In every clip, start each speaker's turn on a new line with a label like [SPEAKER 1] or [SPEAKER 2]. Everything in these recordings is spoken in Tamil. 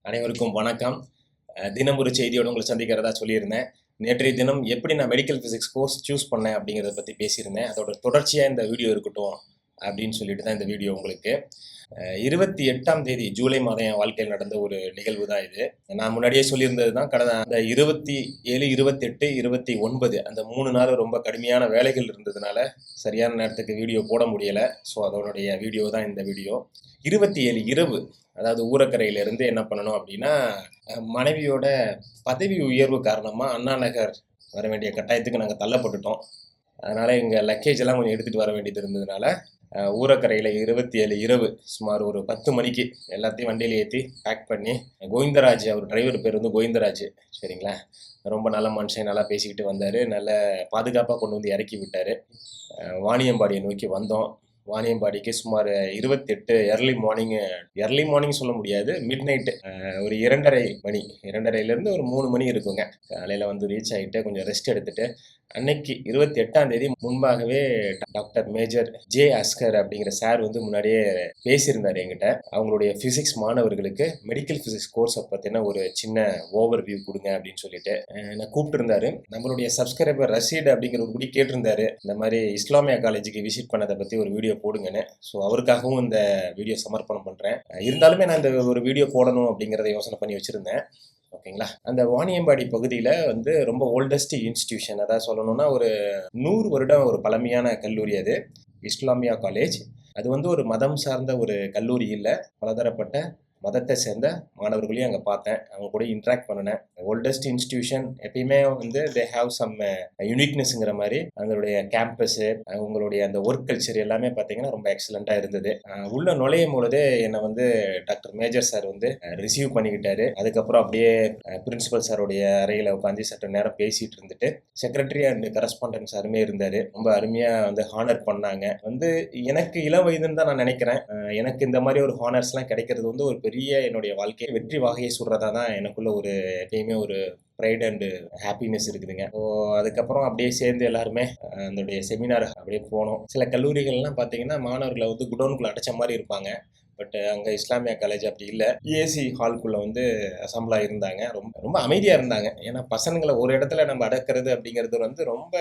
[SPEAKER 1] அனைவருக்கும் வணக்கம். தினம் ஒரு செய்தியோடு உங்களை சந்திக்கிறதா சொல்லியிருந்தேன். நேற்றைய தினம் எப்படி நான் மெடிக்கல் ஃபிசிக்ஸ் கோர்ஸ் சூஸ் பண்ணேன் அப்படிங்கிறத பற்றி பேசியிருந்தேன். அதோட தொடர்ச்சியாக இந்த வீடியோ இருக்கட்டும் அப்படின்னு சொல்லிட்டு தான் இந்த வீடியோ உங்களுக்கு. 28ஆம் தேதி ஜூலை மாதம் என் வாழ்க்கையில் நடந்த ஒரு நிகழ்வு தான் இது. நான் முன்னாடியே சொல்லியிருந்தது தான். கடந்த அந்த 27, 28, 29 அந்த 3 நாள் ரொம்ப கடுமையான வேலைகள் இருந்ததுனால சரியான நேரத்துக்கு வீடியோ போட முடியலை. ஸோ அதனுடைய வீடியோ தான் இந்த வீடியோ. 27 இரவு, அதாவது ஊரக்கரையிலேருந்து என்ன பண்ணணும் அப்படின்னா, மனைவியோட பதவி உயர்வு காரணமாக அண்ணா நகர் வர வேண்டிய கட்டாயத்துக்கு நாங்கள் தள்ளப்பட்டுட்டோம். அதனால் எங்கள் லக்கேஜ் எல்லாம் கொஞ்சம் எடுத்துகிட்டு வர வேண்டியது இருந்ததுனால ஊரக்கரையில் 27 இரவு சுமார் ஒரு 10 மணிக்கு எல்லாத்தையும் வண்டியில் ஏற்றி பேக் பண்ணி, கோவிந்தராஜ், அவர் டிரைவர் பேர் வந்து கோவிந்தராஜ், சரிங்களா, ரொம்ப நல்ல மனுஷன், நல்லா பேசிக்கிட்டு வந்தார். நல்ல பாதுகாப்பாக கொண்டு வந்து இறக்கி விட்டார். வாணியம்பாடியை நோக்கி வந்தோம். வாணியம்பாடிக்கு சுமார் 28 எர்லி மார்னிங் சொல்ல முடியாது, மிட் நைட்டு ஒரு 2:30 மணி, 2:30லேருந்து ஒரு 3 மணி இருக்குங்க. காலையில் வந்து ரீச் ஆகிட்டு கொஞ்சம் ரெஸ்ட் எடுத்துகிட்டு, அன்னைக்கு 28ஆம் தேதி முன்பாகவே டாக்டர் மேஜர் ஜே அஸ்கர் அப்படிங்கிற சார் வந்து முன்னாடியே பேசியிருந்தார் என்கிட்ட. அவங்களுடைய ஃபிசிக்ஸ் மாணவர்களுக்கு மெடிக்கல் ஃபிசிக்ஸ் கோர்ஸை பற்றின ஒரு சின்ன ஓவர் வியூ கொடுங்க அப்படின்னு சொல்லிட்டு நான் கூப்பிட்டுருந்தாரு. நம்மளுடைய சப்ஸ்கிரைபர் ரஷீட் அப்படிங்கிற ஒரு குடி கேட்டிருந்தாரு, இந்த மாதிரி இஸ்லாமியா காலேஜுக்கு விசிட் பண்ணதை பற்றி ஒரு வீடியோ போடுங்கன்னு. ஸோ அவருக்காகவும் இந்த வீடியோ சமர்ப்பணம் பண்ணுறேன். இருந்தாலுமே நான் இந்த ஒரு வீடியோ போடணும் அப்படிங்கிறத யோசனை பண்ணி வச்சுருந்தேன். ஓகேங்களா. அந்த வாணியம்பாடி பகுதியில் வந்து ரொம்ப ஓல்டஸ்ட் இன்ஸ்டிடியூஷன், அதாவது சொல்லணும்னா ஒரு 100 வருடம் ஒரு பழமையான கல்லூரி அது, இஸ்லாமியா காலேஜ். அது வந்து ஒரு மதம் சார்ந்த ஒரு கல்லூரி இல்லை, பலதரப்பட்ட மதத்தை சேர்ந்த மாணவர்களையும் அங்கே பார்த்தேன், அவங்க கூட இன்ட்ராக்ட் பண்ணினேன். ஓல்டஸ்ட் இன்ஸ்டிடியூஷன் எப்பயுமே வந்து தே ஹாவ் சம் யூனிக்னஸ்ங்கிற மாதிரி அதனுடைய கேம்பஸு, அவங்களுடைய அந்த ஒர்க் கல்ச்சர் எல்லாமே பார்த்தீங்கன்னா ரொம்ப எக்ஸலண்ட்டாக இருந்தது. உள்ள நுழையும் பொழுதே என்னை வந்து டாக்டர் மேஜர் சார் வந்து ரிசீவ் பண்ணிக்கிட்டாரு. அதுக்கப்புறம் அப்படியே பிரின்சிபல் சாருடைய அறையில் உட்காந்து சற்று நேரம் பேசிகிட்டு இருந்துட்டு, செக்ரட்டரி அண்ட் கரஸ்பாண்டன்ட் சாருமே இருந்தார். ரொம்ப அருமையாக வந்து ஹானர் பண்ணாங்க. வந்து எனக்கு இளம் வயதுன்னு தான் நான் நினைக்கிறேன். எனக்கு இந்த மாதிரி ஒரு ஹானர்ஸ்லாம் கிடைக்கிறது வந்து ஒரு பெரிய என்னுடைய வாழ்க்கையை வெற்றி வாகையை சுடுறதா தான் எனக்குள்ள ஒரு எப்பயுமே ஒரு ப்ரைட் அண்டு ஹாப்பினஸ் இருக்குதுங்க. ஸோ அதுக்கப்புறம் அப்படியே சேர்ந்து எல்லாருமே அதனுடைய செமினார் அப்படியே போனோம். சில கல்லூரிகள்லாம் பார்த்தீங்கன்னா மாணவர்களை வந்து குடோனுக்குள்ளே அடைச்ச மாதிரி இருப்பாங்க. பட் அங்கே இஸ்லாமியா காலேஜ் அப்படி இல்லை. ஏசி ஹால்குள்ளே வந்து அசம்பிளாக இருந்தாங்க. ரொம்ப ரொம்ப அமைதியாக இருந்தாங்க. ஏன்னா பசங்களை ஒரு இடத்துல நம்ம அடக்கிறது அப்படிங்கிறது வந்து ரொம்ப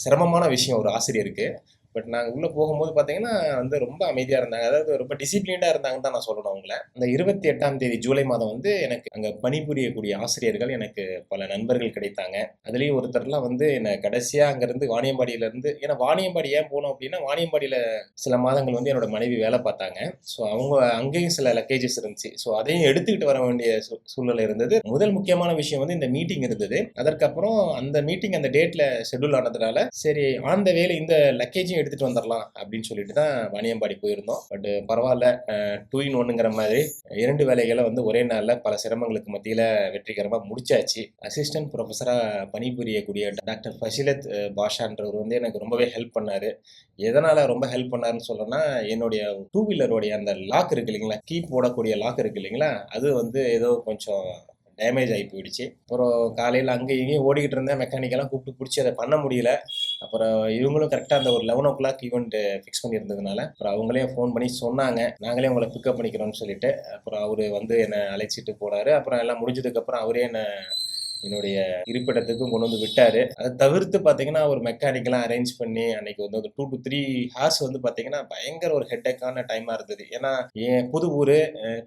[SPEAKER 1] சிரமமான விஷயம் ஒரு ஆசிரியருக்கு. பட் நாங்கள் உள்ளே போகும்போது பார்த்தீங்கன்னா வந்து ரொம்ப அமைதியாக இருந்தாங்க. அதாவது ரொம்ப டிசிப்ளின்டாக இருந்தாங்கன்னு தான் நான் சொல்லணும் அவங்கள. அந்த 28ஆம் தேதி ஜூலை மாதம் வந்து எனக்கு அங்கே பணிபுரியக்கூடிய ஆசிரியர்கள் எனக்கு பல நண்பர்கள் கிடைத்தாங்க. அதுலேயும் ஒருத்தர்லாம் வந்து என்னை கடைசியாக அங்கேருந்து வாணியம்பாடியிலேருந்து, ஏன்னா வாணியம்பாடி ஏன் போனோம் அப்படின்னா, வாணியம்பாடியில் சில மாதங்கள் வந்து என்னோட மனைவி வேலை பார்த்தாங்க. ஸோ அவங்க அங்கேயும் சில லக்கேஜஸ் இருந்துச்சு. ஸோ அதையும் எடுத்துக்கிட்டு வர வேண்டிய சூழ்நிலை இருந்தது. முதல் முக்கியமான விஷயம் வந்து இந்த மீட்டிங் இருந்தது. அதற்கப்புறம் அந்த மீட்டிங் அந்த டேட்டில் ஷெட்யூல் ஆனதுனால சரி ஆன் த வேலை இந்த லக்கேஜையும் எடுத்துட்டு வந்துடலாம் அப்படின்னு சொல்லிட்டு தான் வாணியம்பாடி போயிருந்தோம். பட் பரவாயில்ல, 2 in 1ங்கிற மாதிரி 2 வேலைகளை வந்து ஒரே நாளில் பல சிரமங்களுக்கு மத்தியில் வெற்றிகரமாக முடிச்சாச்சு. அசிஸ்டன்ட் ப்ரொஃபஸராக பணிபுரியக்கூடிய டாக்டர் ஃபசிலத் பாஷான்றவர் வந்து எனக்கு ரொம்பவே ஹெல்ப் பண்ணார். எதனால் ரொம்ப ஹெல்ப் பண்ணாருன்னு சொல்லணும்னா, என்னுடைய 2 வீலருடைய அந்த லாக் இருக்கு இல்லைங்களா, கீ போடக்கூடிய லாக் இருக்கு இல்லைங்களா, அது வந்து ஏதோ கொஞ்சம் டேமேஜ் ஆகி போயிடுச்சு. அப்புறம் காலையில் அங்கே இங்கேயும் ஓடிக்கிட்டு இருந்தேன், மெக்கானிக்கெல்லாம் கூப்பிட்டு பிடிச்சி அதை பண்ண முடியல. அப்புறம் இவங்களும் கரெக்டாக அந்த ஒரு 11 o'clock ஈவெண்ட் ஃபிக்ஸ் பண்ணியிருந்ததுனால அப்புறம் அவங்களே ஃபோன் பண்ணி சொன்னாங்க, நாங்களே உங்களை பிக்கப் பண்ணிக்கிறோம்னு சொல்லிட்டு. அப்புறம் அவர் வந்து என்னை அழைச்சிட்டு போனார். அப்புறம் எல்லாம் முடிஞ்சதுக்கப்புறம் அவரே என்னுடைய இருப்பிடத்துக்கும் கொண்டு வந்து விட்டார். அதை தவிர்த்து பார்த்தீங்கன்னா ஒரு மெக்கானிக்கெல்லாம் அரேஞ்ச் பண்ணி அன்னைக்கு வந்து ஒரு 2 to 3 hours வந்து பார்த்தீங்கன்னா பயங்கர ஒரு ஹெட்டேக்கான டைமாக இருந்தது. ஏன்னா புது ஊர்,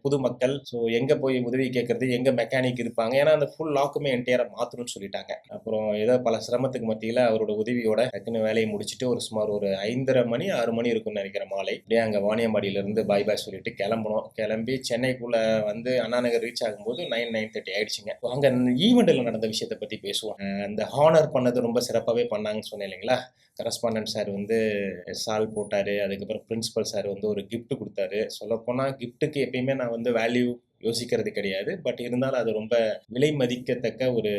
[SPEAKER 1] புது மக்கள், ஸோ எங்கே போய் உதவி கேட்கறது, எங்கே மெக்கானிக் இருப்பாங்க, ஏன்னா அந்த ஃபுல் லாக்குமே என்டையராக மாற்றணும்னு சொல்லிட்டாங்க. அப்புறம் ஏதோ பல சிரமத்துக்கு மத்தியில் அவரோட உதவியோட டக்குன்னு வேலையை முடிச்சுட்டு ஒரு சுமார் ஒரு 5:30 மணி 6 மணி இருக்கும்னு நினைக்கிற மாலை அப்படியே அங்கே வாணியம்பாடியிலேருந்து பாய் பாய் சொல்லிட்டு கிளம்பணும். கிளம்பி சென்னைக்குள்ளே வந்து அண்ணா நகர் ரீச் ஆகும்போது 9:30 ஆயிடுச்சுங்க. அங்கே ஈவெண்ட்டில் நடந்த விஷயத்தை பற்றி பேசுவோம். அந்த ஹானர் பண்ணது ரொம்ப சிறப்பாகவே பண்ணாங்கன்னு சொன்னேன் இல்லைங்களா. கரஸ்பாண்டன்ட் சார் வந்து சால் போட்டார். அதுக்கப்புறம் பிரின்சிபல் சார் வந்து ஒரு கிஃப்ட் கொடுத்தாரு. சொல்லப்போனால் கிஃப்ட்டுக்கு எப்பயுமே நான் வந்து வேல்யூ யோசிக்கிறது கிடையாது. பட் இருந்தாலும் அது ரொம்ப விலை மதிக்கத்தக்க ஒரு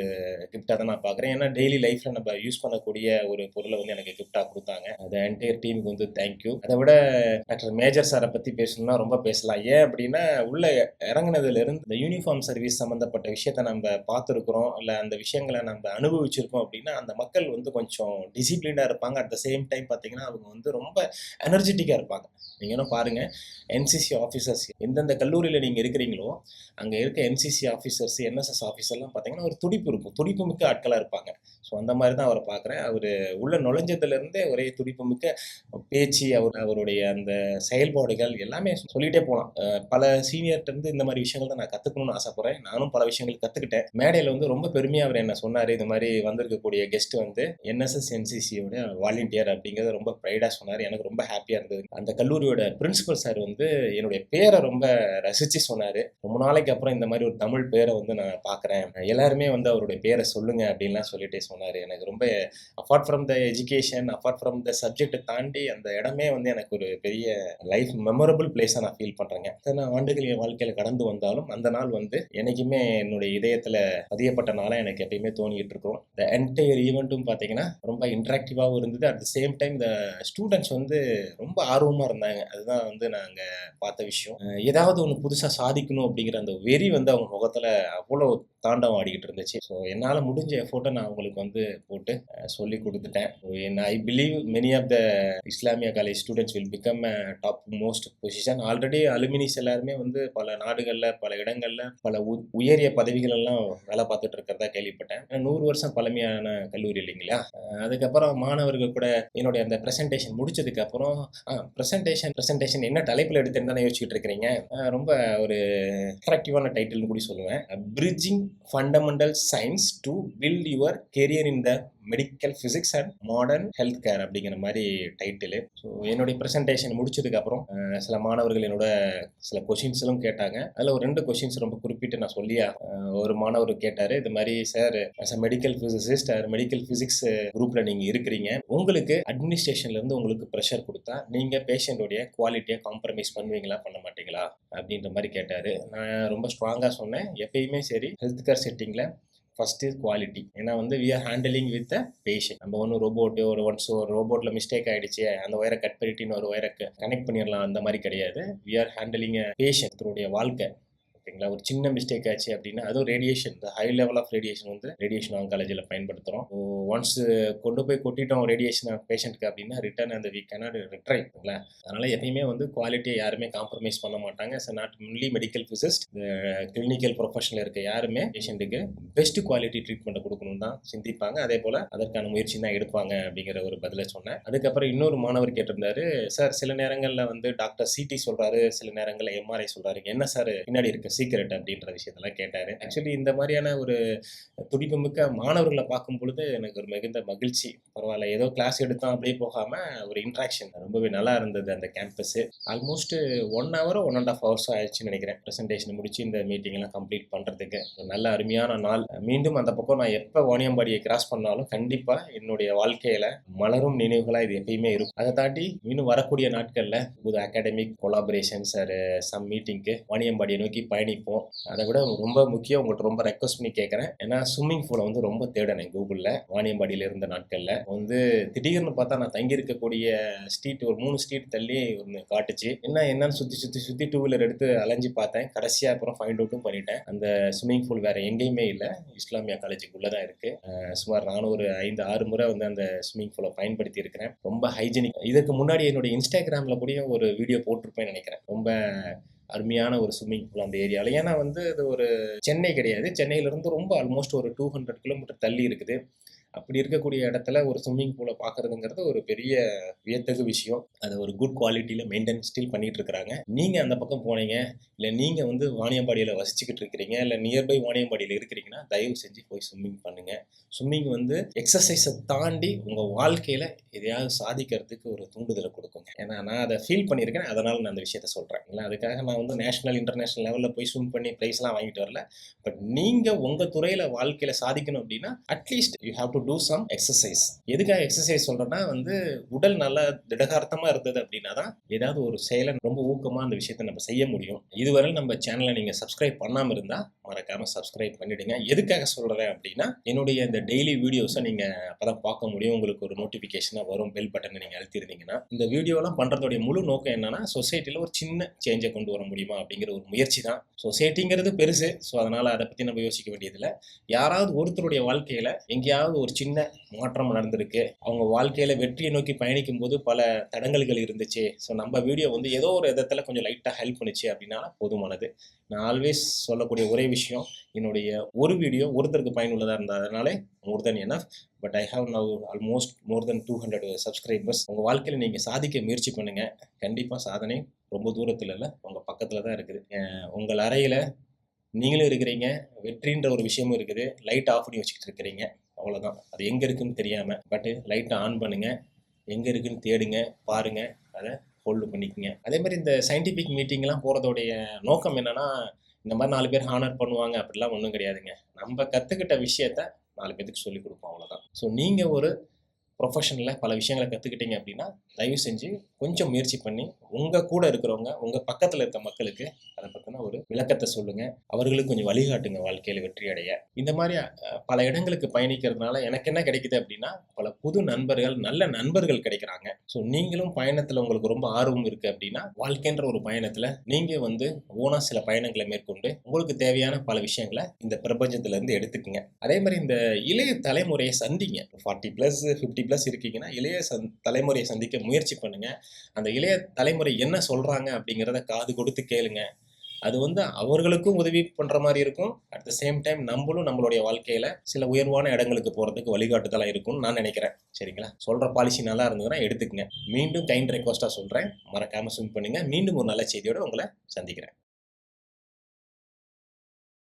[SPEAKER 1] கிஃப்டாக தான் நான் பார்க்குறேன். ஏன்னா டெய்லி லைஃப்பில் நம்ம யூஸ் பண்ணக்கூடிய ஒரு பொருளை வந்து எனக்கு கிஃப்டாக கொடுத்தாங்க. அது என்டையர் டீமுக்கு வந்து தேங்க்யூ. அதை விட டாக்டர் மேஜர் சாரை பற்றி பேசணும்னா ரொம்ப பேசலாம். ஏன் அப்படின்னா உள்ளே இறங்குனதுலேருந்து இந்த யூனிஃபார்ம் சர்வீஸ் சம்மந்தப்பட்ட விஷயத்தை நம்ம பார்த்துருக்குறோம், இல்லை அந்த விஷயங்களை நம்ம அனுபவிச்சிருக்கோம் அப்படின்னா அந்த மக்கள் வந்து கொஞ்சம் டிசிப்ளினாக இருப்பாங்க. அட் த சேம் டைம் பார்த்தீங்கன்னா அவங்க வந்து ரொம்ப எனர்ஜெட்டிக்காக இருப்பாங்க. நீங்கள் என்ன பாருங்கள், என்சிசி ஆஃபீஸர்ஸ் எந்தெந்த கல்லூரியில் நீங்கள் இருக்கிறீங்களோ இருக்கும். அங்கே இருக்க என்சிசி ஆஃபீஸர்ஸ், என்எஸ்எஸ் ஆஃபீஸர்லாம் பார்த்தீங்கன்னா ஒரு துடிப்பு இருக்கும், துடிப்பு மிக்க ஆட்களாக இருப்பாங்க. ஸோ அந்த மாதிரி தான் அவரை பார்க்குறேன். அவர் உள்ள நுழைஞ்சதுலேருந்தே ஒரே துடிப்பு மிக்க பேச்சு, அவருடைய அந்த செயல்பாடுகள் எல்லாமே சொல்லிகிட்டே போகலாம். பல சீனியர்கிட்டருந்து இந்த மாதிரி விஷயங்கள் தான் நான் கற்றுக்கணும்னு ஆசைப்பட்றேன். நானும் பல விஷயங்கள் கற்றுக்கிட்டேன். மேடையில் வந்து ரொம்ப பெருமையாக அவர் என்ன சொன்னார், இது மாதிரி வந்திருக்கக்கூடிய கெஸ்ட் வந்து என்எஸ்எஸ் என்சிசியோட வாலண்டியர் அப்படிங்கிறத ரொம்ப ப்ரைடாக சொன்னார். எனக்கு ரொம்ப ஹாப்பியாக இருந்தது. அந்த கல்லூரியோட பிரின்சிபல் சார் வந்து என்னுடைய பேரை ரொம்ப ரசித்து சொன்னார். ரொம்ப நாளைக்கு அப்புறம் இந்த மாதிரி ஒரு தமிழ் பேரை வந்து நான் பார்க்குறேன், எல்லாருமே வந்து அவருடைய பேரை சொல்லுங்க அப்படின்லாம் சொல்லிட்டே சொன்னார். எனக்கு ரொம்ப apart from the education, apart from the சப்ஜெக்டை தாண்டி அந்த இடமே வந்து எனக்கு ஒரு பெரிய லைஃப் மெமரபிள் பிளேஸாக நான் ஃபீல் பண்ணுறேங்க. எத்தனை ஆண்டுகள் என் வாழ்க்கையில் கடந்து வந்தாலும் அந்த நாள் வந்து என்னைக்குமே என்னுடைய இதயத்தில் பதியப்பட்ட நாளாக எனக்கு எப்பயுமே தோணிக்கிட்டு இருக்கும். இந்த என்டையர் ஈவெண்ட்டும் பார்த்தீங்கன்னா ரொம்ப இன்ட்ராக்டிவாகவும் இருந்தது. அட் த சேம் டைம் இந்த ஸ்டூடெண்ட்ஸ் வந்து ரொம்ப ஆர்வமாக இருந்தாங்க. அதுதான் வந்து நாங்கள் பார்த்த விஷயம். ஏதாவது ஒன்று புதுசாக சாதிக்கணும் அப்படிங்கிற அந்த வெறி வந்து அவங்க முகத்தில் அவ்வளோ தாண்டவம் ஆடிக்கிட்டு இருந்துச்சு. ஸோ என்னால் முடிஞ்ச எஃபோர்ட்டை நான் அவங்களுக்கு வந்து போட்டு சொல்லி கொடுத்துட்டேன். I believe many of the Islamiah college students will become top most position. Already alumnis எல்லாருமே வந்து பல நாடுகளில், பல இடங்களில், பல உயரிய பதவிகள் எல்லாம் வேலை பார்த்துட்டு இருக்கிறதா கேள்விப்பட்டேன். 100 வருஷம் பழமையான கல்லூரி இல்லைங்களா. அதுக்கப்புறம் மாணவர்கள் கூட என்னுடைய அந்த ப்ரெசன்டேஷன் முடிச்சதுக்கு அப்புறம் ப்ரெசன்டேஷன் என்ன தலைப்பில் எடுத்துன்னு தானே யோசிச்சுட்டு இருக்கிறீங்க. ரொம்ப ஒரு அட்ராக்டிவான டைட்டில்னு கூட சொல்லுவேன். Bridging fundamental science to build your career in the medical physics and modern health care அப்படிங்கிற மாதிரி டைட்டிலு. ஸோ என்னுடைய ப்ரெசன்டேஷன் முடிச்சதுக்கப்புறம் சில மாணவர்கள் என்னோட சில கொஷின்ஸ்லாம் கேட்டாங்க. அதில் ஒரு 2 கொஷின்ஸ் ரொம்ப குறிப்பிட்டு நான் சொல்லியா. ஒரு மாணவர் கேட்டார், இது மாதிரி sir as a medical physicist medical physics குரூப்பில் நீங்கள் இருக்கிறீங்க, உங்களுக்கு அட்மினிஸ்ட்ரேஷன்லேருந்து உங்களுக்கு ப்ரெஷர் கொடுத்தா நீங்கள் பேஷண்ட்டோடைய குவாலிட்டியை காம்ப்ரமைஸ் பண்ணுவீங்களா பண்ண மாட்டீங்களா அப்படின்ற மாதிரி கேட்டார். நான் ரொம்ப ஸ்ட்ராங்காக சொன்னேன், எப்பயுமே சரி ஹெல்த் கேர் செட்டிங்கில் ஃபர்ஸ்ட் இஸ் குவாலிட்டி. ஏன்னா வந்து we are handling with a patient. நம்ம ஒன்று ரோபோட்டு ஒரு ரோபோட்டில் மிஸ்டேக் ஆகிடுச்சு, அந்த ஒயரை கட் பண்ணிட்டு ஒரு ஒயரை கனெக்ட் பண்ணிடலாம், அந்த மாதிரி கிடையாது. வி ஆர் ஹேண்டலிங் அ பேஷண்ட்னுடைய வாழ்க்கை. ஓகேங்களா. ஒரு சின்ன மிஸ்டேக் ஆச்சு அப்படின்னா அதுவும் ரேடியேஷன், இந்த ஹை லெவல் ஆஃப் ரேடியேஷன் வந்து ரேடியேஷன் ஆங்காலஜியில் பயன்படுத்துகிறோம். ஒன்ஸ் கொண்டு போய் கொட்டிட்டோம் ரேடியேஷன் பேஷண்ட்டுக்கு அப்படின்னா ரிட்டர்ன் அந்த வி கேனாட் ரிட்ரை. ஓகேங்களா. அதனால் எப்பயுமே வந்து குவாலிட்டியை யாருமே காம்ப்ரமைஸ் பண்ண மாட்டாங்க. So not only medical physicist, clinical ப்ரொஃபஷனில் இருக்க யாருமே பேஷண்ட்டுக்கு பெஸ்ட் குவாலிட்டி ட்ரீட்மெண்ட்டை கொடுக்கணும் தான் சிந்திப்பாங்க. அதே போல் அதற்கான முயற்சி தான் எடுப்பாங்க அப்படிங்கிற ஒரு பதிலை சொன்னேன். அதுக்கப்புறம் இன்னொரு மாணவர் கேட்டிருந்தாரு, சார் சில நேரங்களில் வந்து டாக்டர் சிடி சொல்கிறாரு, சில நேரங்களில் எம்ஆர்ஐ சொல்கிறாரு, என்ன சார் பின்னாடி இருக்க சீக்ரெட் அப்படின்ற விஷயத்தெல்லாம் கேட்டார். ஆக்சுவலி இந்த மாதிரியான ஒரு துடிப்புமிக்க மாணவர்களை பார்க்கும் பொழுது எனக்கு ஒரு மிகுந்த மகிழ்ச்சி. பரவாயில்ல, ஏதோ கிளாஸ் எடுத்தோம் அப்படியே போகாமல் ஒரு இன்ட்ராக்ஷன் ரொம்பவே நல்லா இருந்தது. அந்த கேம்பஸ் ஆல்மோஸ்ட் 1 hour 1.5 hours ஆயிடுச்சுன்னு நினைக்கிறேன் ப்ரெசன்டேஷன் முடிச்சு இந்த மீட்டிங்லாம் கம்ப்ளீட் பண்ணுறதுக்கு. ஒரு நல்ல அருமையான நாள். மீண்டும் அந்த பக்கம் நான் எப்போ வாணியம்பாடியை கிராஸ் பண்ணாலும் கண்டிப்பாக என்னுடைய வாழ்க்கையில் மலரும் நினைவுகளாக இது எப்பயுமே இருக்கும். அதை தாண்டி இன்னும் வரக்கூடிய நாட்களில் புது அகாடமிக் கொலாபரேஷன்ஸ் சம் மீட்டிங்க்கு வாணியம்பாடியை நோக்கி பயணிப்போம். அதை விட ரொம்ப முக்கியம், உங்கள்கிட்ட ரொம்ப ரெக்வஸ்ட் பண்ணி கேட்குறேன். ஏன்னா ஸ்விம்மிங் பூலை வந்து ரொம்ப தேடினேன் கூகுளில். வாணியம்பாடியில் இருந்த நாட்களில் வந்து திடீர்னு பார்த்தா நான் தங்கியிருக்கக்கூடிய ஸ்ட்ரீட் ஒரு 3 ஸ்ட்ரீட் தள்ளி ஒன்று காட்டுச்சு. என்னன்னு சுற்றி 2 வீலர் எடுத்து அலைஞ்சு பார்த்தேன். கடைசியாக அப்புறம் ஃபைண்ட் அவுட்டும் பண்ணிட்டேன். அந்த ஸ்விம்மிங் பூல் வேறு எங்கேயுமே இல்லை, இஸ்லாமியா காலேஜுக்குள்ளே தான் இருக்குது. சுமார் நானும் ஒரு 5-6 முறை வந்து அந்த ஸ்விம்மிங் பூலை பயன்படுத்தி இருக்கிறேன். ரொம்ப ஹைஜீனிக். இதுக்கு முன்னாடி என்னுடைய இன்ஸ்டாகிராமில் கூட ஒரு வீடியோ போட்டிருப்பேன்னு நினைக்கிறேன். ரொம்ப அருமையான ஒரு ஸ்விம்மிங் பூல் அந்த ஏரியாவில். ஏன்னா வந்து அது ஒரு சென்னை கிடையாது, சென்னையிலேருந்து ரொம்ப ஆல்மோஸ்ட் ஒரு 200 கிலோமீட்டர் தள்ளி இருக்குது. அப்படி இருக்கக்கூடிய இடத்துல ஒரு ஸ்விம்மிங் பூலை பார்க்குறதுங்கிறது ஒரு பெரிய வியத்தகு விஷயம். அதை ஒரு குட் குவாலிட்டியில் மெயின்டைன் ஸ்டில் பண்ணிகிட்டு இருக்கிறாங்க. நீங்கள் அந்த பக்கம் போனீங்க, இல்லை நீங்கள் வந்து வாணியம்பாடியில் வசிச்சுக்கிட்டு இருக்கிறீங்க, இல்லை நியர்பை வாணியம்பாடியில் இருக்கிறீங்கன்னா தயவு செஞ்சு போய் ஸ்விம்மிங் பண்ணுங்கள். ஸ்விம்மிங் வந்து எக்ஸசைஸை தாண்டி உங்கள் வாழ்க்கையில் எதையாவது சாதிக்கிறதுக்கு ஒரு தூண்டுதலை கொடுக்குங்க. ஏன்னா நான் அதை ஃபீல் பண்ணியிருக்கேன், அதனால் நான் அந்த விஷயத்த சொல்கிறேன். இல்லை அதுக்காக நான் வந்து நேஷனல் இன்டர்நேஷனல் லெவலில் போய் ஸ்விம் பண்ணி ப்ரைஸ்லாம் வாங்கிட்டு வரல. பட் நீங்கள் உங்கள் துறையில் வாழ்க்கையில் சாதிக்கணும் அப்படின்னா at least you have to do some exercise. எதுக்காக எக்ஸசைஸ் சொல்கிறேன்னா வந்து உடல் நல்லா திடகார்த்தமாக இருந்தது அப்படின்னா தான் ஏதாவது ஒரு செயலை ரொம்ப ஊக்கமாக அந்த விஷயத்தை நம்ம செய்ய முடியும். இதுவரை நம்ம சேனலை நீங்கள் சப்ஸ்கிரைப் பண்ணாமல் இருந்தால் மறக்காமல் சப்ஸ்கிரைப் பண்ணிவிடுங்க. எதுக்காக சொல்கிறேன் அப்படின்னா என்னுடைய இந்த டெய்லி வீடியோஸை நீங்கள் அப்போ தான் பார்க்க முடியும். உங்களுக்கு ஒரு நோட்டிஃபிகேஷனாக வரும். பெல் பட்டனை நீங்கள் அழுத்திருந்தீங்கன்னா. இந்த வீடியோலாம் பண்ணுறதுடைய முழு நோக்கம் என்னன்னா சொசைட்டியில் ஒரு சின்ன சேஞ்சை கொண்டு வர முடியுமா அப்படிங்கிற ஒரு முயற்சி தான். சொசைட்டிங்கிறது பெருசு, ஸோ அதனால் அதை பற்றி நம்ம யோசிக்க வேண்டியதில்லை. யாராவது ஒருத்தருடைய வாழ்க்கையில் எங்கேயாவது ஒரு சின்ன மாற்றம் நடந்திருக்கு, அவங்க வாழ்க்கையில் வெற்றியை நோக்கி பயணிக்கும் போது பல தடங்கல்கள் இருந்துச்சு, ஸோ நம்ம வீடியோ வந்து ஏதோ ஒரு விதத்தில் கொஞ்சம் லைட்டாக ஹெல்ப் பண்ணுச்சு அப்படின்னா போதுமானது. நான் ஆல்வேஸ் சொல்லக்கூடிய ஒரே விஷயம், என்னுடைய ஒரு வீடியோ ஒருத்தருக்கு பயனுள்ளதாக இருந்ததுனாலே more than enough. But I have now almost more than 200 subscribers. உங்கள் வாழ்க்கையில் நீங்கள் சாதிக்க முயற்சி பண்ணுங்கள். கண்டிப்பாக சாதனை ரொம்ப தூரத்தில் இல்லை, உங்கள் பக்கத்தில் தான் இருக்குது. உங்கள் அறையில் நீங்களும் இருக்கிறீங்க, வெற்றின்ற ஒரு விஷயமும் இருக்குது, லைட் ஆஃப் பண்ணி வச்சுக்கிட்டு இருக்கிறீங்க, அவ்வளோதான். அது எங்கே இருக்குதுன்னு தெரியாமல். பட்டு லைட்டை ஆன் பண்ணுங்கள், எங்கே இருக்குதுன்னு தேடுங்க, பாருங்கள், அதை ஹோல்டு பண்ணிக்கோங்க. அதே மாதிரி இந்த சயின்டிஃபிக் மீட்டிங்லாம் போகிறதோடைய நோக்கம் என்னென்னா, இந்த மாதிரி 4 பேர் ஹானர் பண்ணுவாங்க அப்படிலாம் ஒன்றும் கிடையாதுங்க. நம்ம கற்றுக்கிட்ட விஷயத்த 4 பேருக்கு சொல்லிக் கொடுப்போம், அவ்வளோதான். ஸோ நீங்கள் ஒரு ப்ரொஃபஷனில் பல விஷயங்களை கற்றுக்கிட்டீங்க அப்படின்னா தயவு செஞ்சு கொஞ்சம் முயற்சி பண்ணி உங்கள் கூட இருக்கிறவங்க, உங்கள் பக்கத்தில் இருக்க மக்களுக்கு அதை பற்றின ஒரு விளக்கத்தை சொல்லுங்கள். அவர்களுக்கு கொஞ்சம் வழிகாட்டுங்க வாழ்க்கையில் வெற்றி அடைய. இந்த மாதிரி பல இடங்களுக்கு பயணிக்கிறதுனால எனக்கு என்ன கிடைக்குது அப்படின்னா, பல புது நண்பர்கள், நல்ல நண்பர்கள் கிடைக்கிறாங்க. ஸோ நீங்களும் பயணத்தில் உங்களுக்கு ரொம்ப ஆர்வம் இருக்குது அப்படின்னா, வாழ்க்கைன்ற ஒரு பயணத்தில் நீங்கள் வந்து ஓனாக சில பயணங்களை மேற்கொண்டு உங்களுக்கு தேவையான பல விஷயங்களை இந்த பிரபஞ்சத்திலேருந்து எடுத்துக்கங்க. அதே மாதிரி இந்த இளைய தலைமுறையை சந்திங்க. 40+ 50+ இருக்கீங்கன்னா இளைய தலைமுறையை சந்திக்க முயற்சி பண்ணுங்க. அந்த இளைய தலைமுறை என்ன சொல்றாங்க அப்படிங்கிறத காது கொடுத்து கேளுங்க. அது வந்து அவர்களுக்கும் உதவி பண்ற மாதிரி இருக்கும். அட் த சேம் டைம் நம்மளும் நம்மளுடைய வாழ்க்கையில சில உயர்வான இடங்களுக்கு போறதுக்கு வழிகாட்டுதலா இருக்கும்னு நான் நினைக்கிறேன். சரிங்களா? சொல்ற பாலிசி நல்லா இருந்ததுன்னா எடுத்துக்கங்க. மீண்டும் கைண்ட் ரெக்வஸ்டா சொல்றேன், மறக்காம ஸ்விம் பண்ணுங்க. மீண்டும் ஒரு நல்ல செய்தியோட உங்களை சந்திக்கிறேன்.